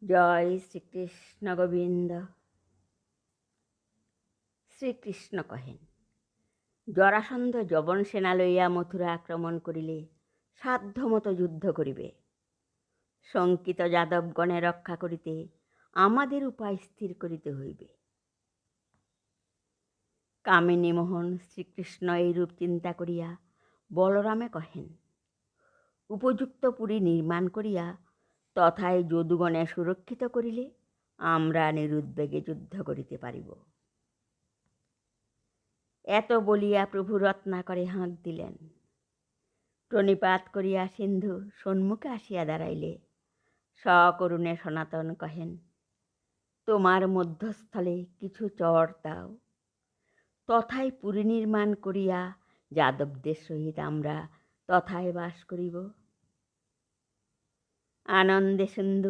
জয় শ্রীকৃষ্ণ গোবিন্দ। শ্রীকৃষ্ণ কহেন, জরাসন্ধ যবন সেনা লইয়া মথুরা আক্রমণ করিলে সাধ্যমতো যুদ্ধ করিবে। শঙ্কিত যাদবগণে রক্ষা করিতে আমাদের উপায় স্থির করিতে হইবে। কামিনী মোহন শ্রীকৃষ্ণ এইরূপ চিন্তা করিয়া বলরামে কহেন, উপযুক্ত পুরী নির্মাণ করিয়া তথায় যদুগণে সুরক্ষিত করিলে আমরা নিরুদ্বেগে যুদ্ধ করিতে পারিব। এত বলিয়া প্রভু রত্নাকরে হাঁক দিলেন। প্রণিপাত করিয়া সিন্ধু সম্মুখে আসিয়া দাঁড়াইলে সকরুণে সনাতন কহেন, তোমার মধ্যস্থলে কিছু চর দাও, তথায় পুরী নির্মাণ করিয়া যাদবদের সহিত আমরা তথায় বাস করিব। আনন্দে সিন্ধু